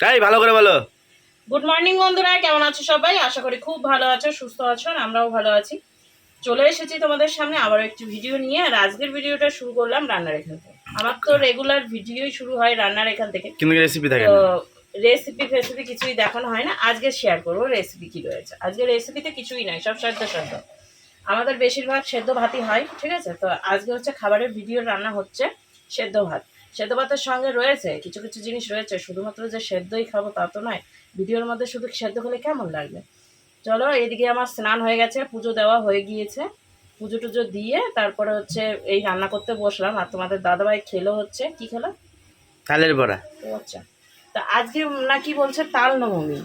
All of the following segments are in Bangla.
তাই ভালো করে বলো। গুড মর্নিং বন্ধুরা, কেমন আছো সবাই? আশা করি খুব ভালো আছো, সুস্থ আছো। আমরাও ভালো আছি। চলে এসেছি তোমাদের সামনে আবার একটি ভিডিও নিয়ে। আর আজকের ভিডিওটা শুরু করলাম রান্নার এখান থেকে। আমার তো রেগুলার ভিডিওই শুরু হয় রান্নার এখান থেকে, কিন্তু রেসিপি থাকে তো না। রেসিপি কিছুই দেখানো হয় না। আজকে শেয়ার করবো রেসিপি কি রয়েছে। আজকে রেসিপিতে কিছুই নাই, সব সেদ্ধ সেদ্ধ। আমাদের বেশিরভাগ সেদ্ধ ভাতই হয়, ঠিক আছে। তো আজকে হচ্ছে খাবারের ভিডিও রান্না হচ্ছে সেদ্ধ ভাত। সেদ্ধ ভাতের সঙ্গে রয়েছে কিছু কিছু জিনিস রয়েছে, শুধুমাত্র যে সেদ্ধই খাবো তা তো নয়। ভিডিওর মধ্যে শুধু সেদ্ধ খেলে কেমন লাগবে। চলো, এদিকে আমার স্নান হয়ে গেছে, পুজো দেওয়া হয়ে গিয়েছে। পুজো টুজো দিয়ে তারপরে হচ্ছে এই রান্না করতে বসলাম। আর তোমাদের দাদাভাই খেলো হচ্ছে, কি খেলো? তালের বড়া। ও আচ্ছা। তা আজকে নাকি বলছে তাল নবমী।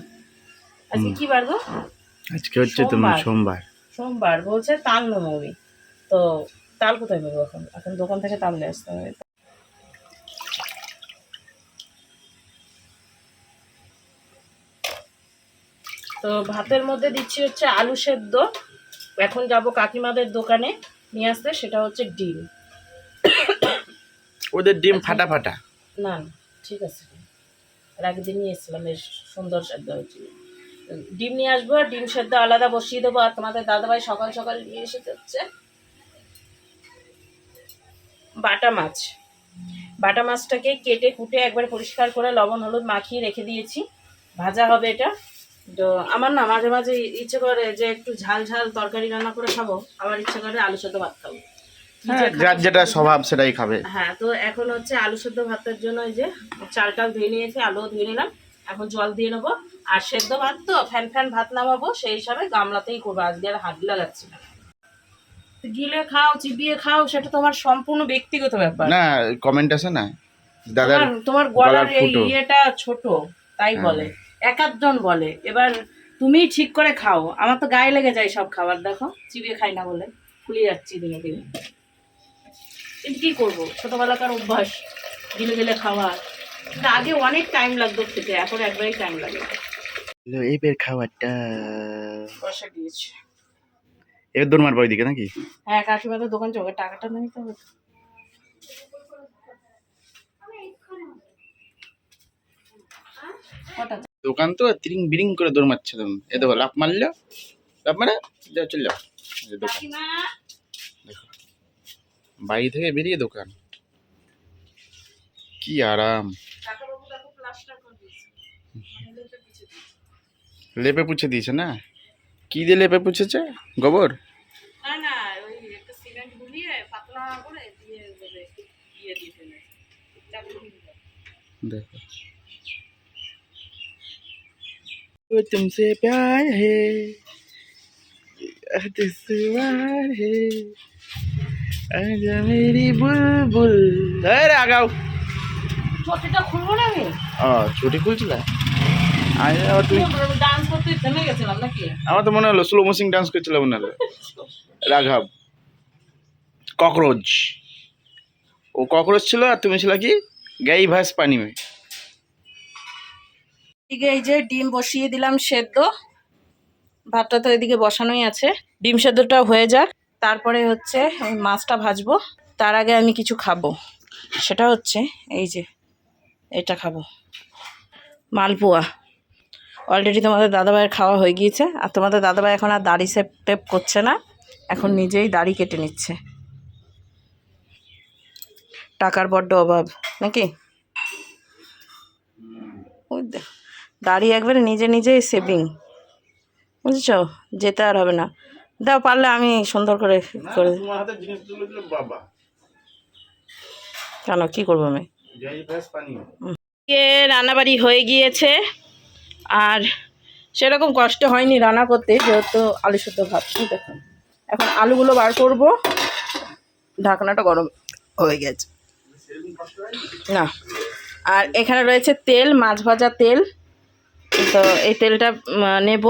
আজকে কি বার গো? আজকে হচ্ছে তোমার সোমবার। সোমবার বলছে তাল নবমী। তো তাল কোথায় পাবো? এখন এখন দোকান থেকে তাল নিয়ে আসতে হবে। তো ভাতের মধ্যে দিচ্ছি হচ্ছে আলু সেদ্ধ। এখন যাব কাকিমাদের দোকানে নিয়ে আসতে, সেটা হচ্ছে ডিম। ওদের ডিম ফাটা ফাটা। না না, ঠিক আছে। আর একদিন নিয়ে এসেছিলাম, বেশ সুন্দর সেদ্ধ হয়েছিল। ডিম নিয়ে আসবো, আর ডিম সেদ্ধ আলাদা বসিয়ে দেবো। আর তোমাদের দাদাভাই সকাল সকাল নিয়ে এসেছে হচ্ছে বাটা মাছ। বাটা মাছটাকে কেটে কুটে একবার পরিষ্কার করে লবণ হলুদ মাখিয়ে রেখে দিয়েছি। ভাজা হবে এটা। তো আমার না মাঝে মাঝে ইচ্ছে করে যে একটু ঝাল ঝাল তরকারি রান্না করে খাবো, আবার ইচ্ছে করে আলু সেদ্ধ ভাত খাবো। যার যেটা স্বভাব সেটাই খাবে। হ্যাঁ, তো এখন হচ্ছে আলু সেদ্ধ ভাতের জন্য এই যে চালটা ধুয়ে নিয়েছি, আলুও ধুয়ে নিলাম। এখন জল দিয়ে নেবো। আর সেদ্ধ ভাত তো ফ্যান ফ্যান ভাত নামাবো, সেই হিসাবে গামলাতেই করবো। আজকে আর হাত লাগাচ্ছি না। গিলে খাও চিবিয়ে খাও, সেটা তোমার সম্পূর্ণ ব্যক্তিগত ব্যাপার। না, কমেন্ট আছে না দাদার তোমার গলার এই ইয়েটা ছোট, তাই বলে। এক আধজন বলে। এবার তুমি ঠিক করে খাও। আমার তো গায়ে লেগে যায় সব খাবার, দেখো চিবিয়ে খাই না বলে ফুলে যাচ্ছি দিনে দিনে। কিন্তু কি করবো, ছোটবেলাকার অভ্যাস গিলে গেলে খাওয়া। কিন্তু আগে অনেক টাইম লাগতো খেতে, এখন একবারেই টাইম লাগে। এবার খাবারটা বসে দিয়েছি। এবার দৌড় মারবো ওইদিকে নাকি? হ্যাঁ, কাকিমাদের দোকান চোখে টাকাটা নিতে হবে। দোকান তো তিরিং বিরিং করে দৌড় মারছে। তুমি এ দেখো লাফ মারলো, লাফ মারে যাও চলে যাও। দোকান দেখো, বাড়ি থেকে বেরিয়ে দোকান, কি আরাম। লেপে পুছে দিয়েছে না? কি দিয়ে লেপে পুছেছে? গোবর? না না, ওই একটা সিমেন্ট গুলিয়ে পাতলা করে দিয়ে দেবে, দিয়ে দিয়ে দেবে। देखो वो तुमसे प्यार है, दुश्वार है, आजा मेरी बुलबुल। अरे आ जाओ। ছটিটা খুলবো না আমি? ছুটি খুলছিল। আর তুমি ডান্স করতে থেমে গেছিলাম নাকি? আমার তো মনে হলো স্লো মোশন ডান্স করছিল মনে হলো। রাঘব ককরোচ, ও ককরোচ ছিল আর তুমি ছিল কি গাই ভাস পানি মে। এদিকে এই যে ডিম বসিয়ে দিলাম সেদ্ধ। ভাতটা তো এদিকে বসানোই আছে। ডিম সেদ্ধটা হয়ে যাক, তারপরে হচ্ছে এই মাছটা ভাজবো। তার আগে আমি কিছু খাবো, সেটা হচ্ছে এই যে এটা খাবো, মালপোয়া। অলরেডি তোমাদের দাদাভাইয়ের খাওয়া হয়ে গিয়েছে। আর তোমাদের দাদাভাই এখন আর দাড়ি সেপ টেপ করছে না, এখন নিজেই দাড়ি কেটে নিচ্ছে। টাকার বড্ড অভাব নাকি? দাড়ি একবারে নিজে নিজেই সেভিং, বুঝছো? যেতে আর হবে না। দাও, পারলে আমি সুন্দর করে করে। কেন, কি করবো আমি? রান্নাবাড়ি হয়ে গিয়েছে, আর সেরকম কষ্ট হয়নি রান্না করতে, যেহেতু আলু সেদ্ধ ভাত। দেখুন, এখন আলুগুলো বার করব। ঢাকনাটা গরম হয়ে গেছে না। আর এখানে রয়েছে তেল, মাছ ভাজা তেল। তো এই তেলটা নেব।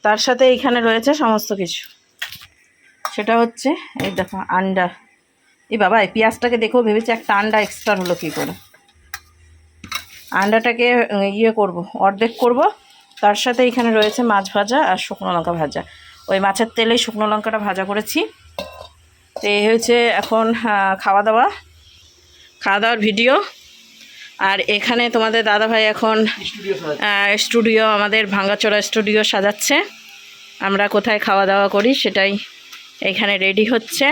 তার সাথে এখানে রয়েছে সমস্ত কিছু। সেটা হচ্ছে এই দেখো আন্ডা। এই বাবা, এই পেঁয়াজটাকে দেখো, ভেবেছি একটা আন্ডা এক্সট্রা হলো কী করে। আন্ডাটাকে ইয়ে করব, অর্ধেক করব। তার সাথে এখানে রয়েছে মাছ ভাজা আর শুকনো লঙ্কা ভাজা। ওই মাছের তেলেই শুকনো লঙ্কাটা ভাজা করেছি। তো এই হচ্ছে এখন খাওয়া দাওয়ার ভিডিও। আর এখানে তোমাদের দাদাভাই এখন স্টুডিও, আমাদের ভাঙ্গাচোরা স্টুডিও সাজাচ্ছে। আমরা কোথায় খাওয়া দাওয়া করি সেটাই এখানে রেডি হচ্ছে।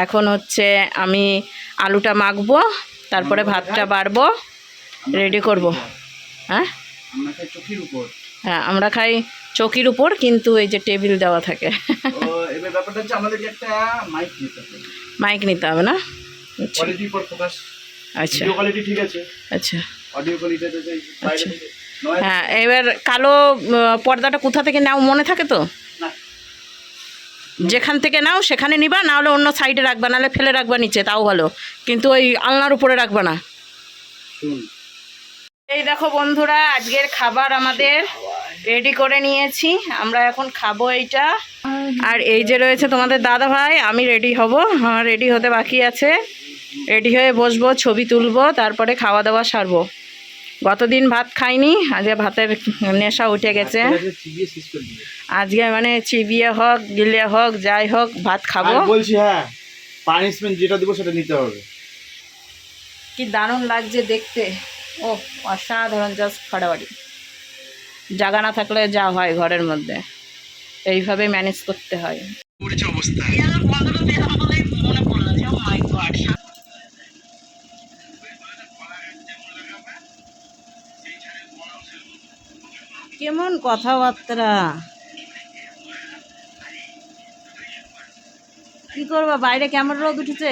এখন হচ্ছে আমি আলুটা মাখবো, তারপরে ভাতটা বাড়বো, রেডি করব। হ্যাঁ হ্যাঁ, আমরা খাই চৌকির উপর, কিন্তু এই যে টেবিল দেওয়া থাকে। মাইক নিতে হবে না? আচ্ছা আচ্ছা। হ্যাঁ, এবার কালো পর্দাটা কোথা থেকে নাও মনে থাকে তো? যেখান থেকে নাও সেখানে নিবা, না হলে অন্য সাইডে রাখবা, নাহলে ফেলে রাখবা নিচে, তাও ভালো, কিন্তু ওই আলনার উপরে রাখবা না। এই দেখো বন্ধুরা, আজকের খাবার আমাদের রেডি করে নিয়েছি, আমরা এখন খাবো এইটা। আর এই যে রয়েছে তোমাদের দাদা ভাই, আমি রেডি হব, আমার রেডি হতে বাকি আছে। রেডি হয়ে বসবো, ছবি তুলবো, তারপরে খাওয়া দাওয়া সারবো। গতদিন ভাত খাইনি, আজকে ভাতের নেশা উঠে গেছে। আজকে মানে চিবিয়ে হোক, গিলে হোক, যাই হোক, ভাত খাবো। বলছি হ্যাঁ, পানিশমেন্ট যেটা দিব সেটা নিতে হবে। কি দারুণ লাগছে দেখতে, ও অসাধারণ, জাস্ট ফাটাফাটি। জায়গা না থাকলে যা হয় ঘরের মধ্যে, এইভাবে ম্যানেজ করতে হয়। কেমন কথাবার্তা, কি করবা, বাইরে কেমন রোদ উঠেছে,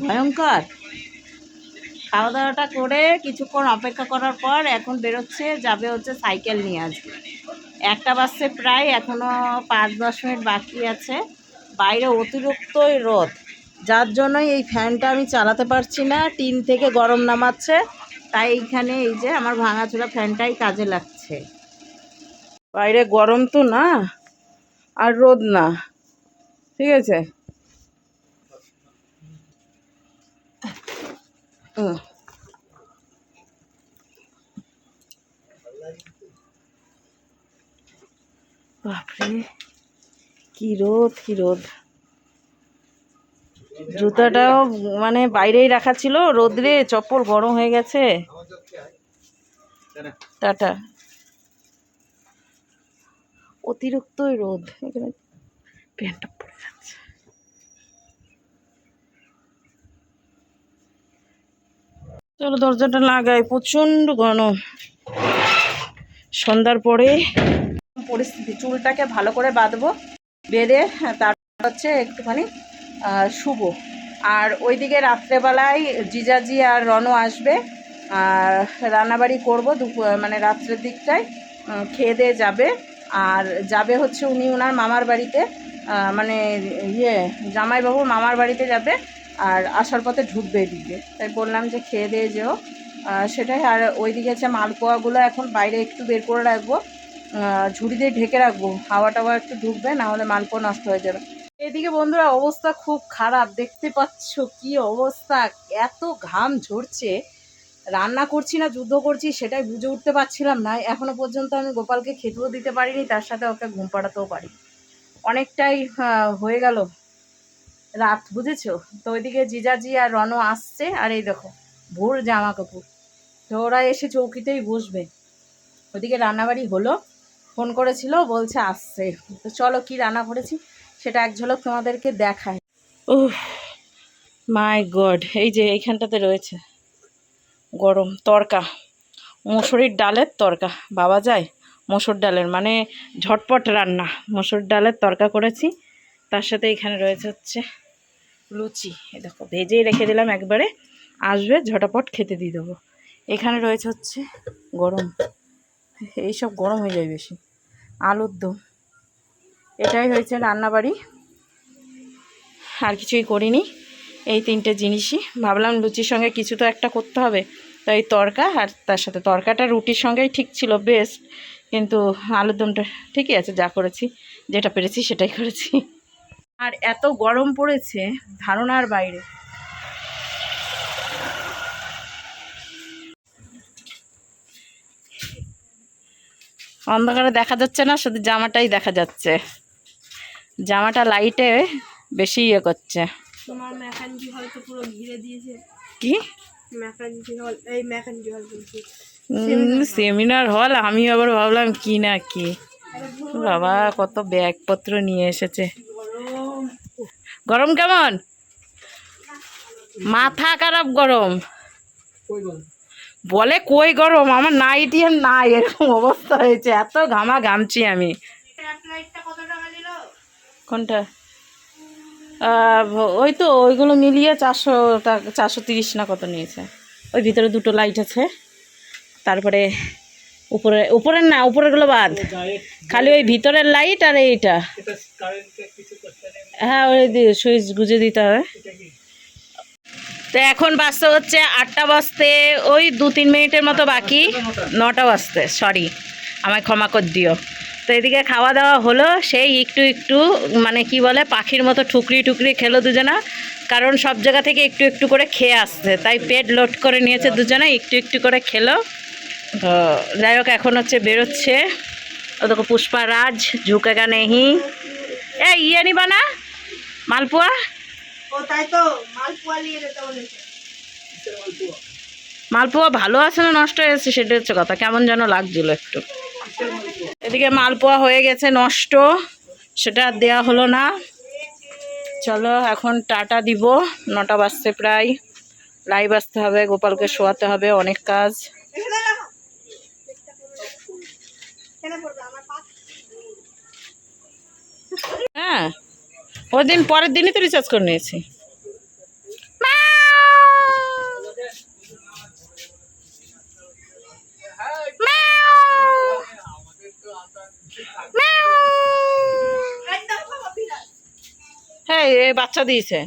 ভয়ঙ্কর। খাওয়া দাওয়াটা করে কিছুক্ষণ অপেক্ষা করার পর এখন বেরোচ্ছে, যাবে হচ্ছে সাইকেল নিয়ে। আজকে 1টা বাজছে প্রায়, এখনও 5-10 মিনিট বাকি আছে। বাইরে অতিরিক্তই রোদ, যার জন্যই এই ফ্যানটা আমি চালাতে পারছি না, টিন থেকে গরম নামাচ্ছে, তাই এইখানে এই যে আমার ভাঙাচোরা ফ্যানটাই কাজে লাগছে। বাইরে গরম তো না, আর রোদ না, ঠিক আছে। বাপরে কি রোদ, কি রোদ। জুতাটাও মানে বাইরেই রাখা ছিল, রোদ্রে চপ্পল গরম হয়ে গেছে। টাটা। অতিরিক্তই রোদ, এখানে প্যান্টটা পড়ে যাচ্ছে। চলো দরজাটা লাগাই, প্রচন্ড গরম। সন্ধ্যার পরে পরিস্থিতি, চুলটাকে ভালো করে বাঁধবো, বেঁধে তারপর হচ্ছে একটুখানি শুভ। আর ওইদিকে রাত্রেবেলায় জিজাজি আর রনও আসবে, আর রান্নাবাড়ি করবো মানে রাত্রের দিকটায়, খেয়ে দিয়ে যাবে। আর যাবে হচ্ছে উনি ওনার মামার বাড়িতে, মানে জামাইবাবুর মামার বাড়িতে যাবে, আর আসার পথে ঢুকবে এদিকে, তাই বললাম যে খেয়ে দিয়ে যেও, সেটাই। আর ওইদিকে হচ্ছে মালপোয়াগুলো এখন বাইরে একটু বের করে রাখবো, ঝুড়ি দিয়ে ঢেকে রাখবো, হাওয়া টাওয়া একটু ঢুকবে, না হলে মালপোয়া নষ্ট হয়ে যাবে। এদিকে বন্ধুরা অবস্থা খুব খারাপ, দেখতে পাচ্ছ কি অবস্থা, এত ঘাম ঝরছে। রান্না করছি না যুদ্ধ করছি সেটাই বুঝে উঠতে পারছিলাম না। এখনো পর্যন্ত আমি গোপালকে খেতেও দিতে পারিনি, তার সাথে ওকে ঘুম পাড়াতেও পারি। অনেকটাই হয়ে গেল রাত, বুঝেছো তো। ওইদিকে জিজাজি আর রনও আসছে, আর এই দেখো ভোর জামা কাপড়, তো ওরা এসে চৌকিতেই বসবে। ওইদিকে রান্নাবাড়ি হলো, ফোন করেছিল, বলছে আসছে। তো চলো কি রান্না করেছি সেটা এক ঝলক তোমাদেরকে দেখায়। উফ মাই গড, এই যে এইখানটাতে রয়েছে গরম তরকা, মসুরির ডালের তরকা, বাবা যায় মসুর ডালের, মানে ঝটপট রান্না, মসুর ডালের তরকা করেছি। তার সাথে এখানে রয়েছে হচ্ছে লুচি, এ দেখো ভেজেই রেখে দিলাম, একবারে আসবে ঝটাপট খেতে দিয়ে দেবো। এখানে রয়েছে হচ্ছে গরম, এইসব গরম হয়ে যায় বেশি, আলুর দম। এটাই হয়েছে রান্নাবাড়ি, আর কিছুই করিনি, এই 3টে জিনিসই। ভাবলাম লুচির সঙ্গে কিছু তো একটা করতে হবে, তাই তরকা, আর তার সাথে তরকাটা রুটির সঙ্গেই ঠিক ছিল বেস্ট, কিন্তু আলুর দমটা ঠিকই আছে, যা করেছি যেটা পেরেছি সেটাই করেছি। আর এত গরম পড়েছে ধারণার বাইরে। অন্ধকারে দেখা যাচ্ছে না, শুধু জামাটাই দেখা যাচ্ছে, জামাটা লাইটে বেশি ইয়ে করছে। তোমার মেকানিক হয়তো পুরো ঘিরে দিয়েছে। কি সেমিনার হল, আমি আবার ভাবলাম কি না কি। বাবা কত ব্যাগপত্র নিয়ে এসেছে। গরম কেমন? মাথা খারাপ গরম বলে, কই গরম, আমার নাইটি আর নাই, এরকম অবস্থা হয়েছে, এত ঘামা ঘামছি আমি। কোনটা? ওই তো ওইগুলো মিলিয়ে 400 টাকা, 430 না কত নিয়েছে। ওই ভিতরে দুটো লাইট আছে, তারপরে উপরের না, উপরেরগুলো বাদ, খালি ওই ভিতরের লাইট আর এইটা। হ্যাঁ, ওই সুইচ গুজে দিতে হবে। তো এখন বাজতে হচ্ছে 8টা বাজতে ওই 2-3 মিনিটের মতো বাকি। 9টা বাজতে, সরি, আমায় ক্ষমা করে দিও। তো এদিকে খাওয়া দাওয়া হলো, সেই একটু একটু মানে কি বলে পাখির মতো ঠুকরি ঠুকরি খেলো দুজনা, কারণ সব জায়গা থেকে একটু একটু করে খেয়ে আসছে, তাই পেট লোড করে নিয়েছে দুজনে, একটু একটু করে খেলো। তো যাই হোক, এখন হচ্ছে বেরোচ্ছে। ও দেখো পুষ্পা রাজ ঝুঁকেগা নেহি। ইয়ে নিবা না মালপোয়া? মালপোয়া ভালো আছে না নষ্ট হয়েছে সেটা হচ্ছে কথা, কেমন যেন লাগছিল একটু। এদিকে মালপোয়া হয়ে গেছে নষ্ট, সেটা আর দেওয়া হলো না। চলো এখন টাটা দিব, 9টা বাজতে প্রায়, লাইভ আসতে হবে, গোপালকে শোয়াতে হবে, অনেক কাজ। হ্যাঁ, ওই দিন পরের দিনই তো রিচার্জ করে নিয়েছি। হ্যাঁ, এই বাচ্চা দিয়েছে।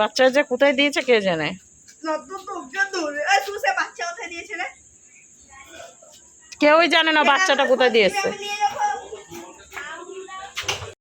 বাচ্চা যে কোথায় দিয়েছে কে জানে। কেউই জানে না বাচ্চাটা কোথায় দিয়েছে।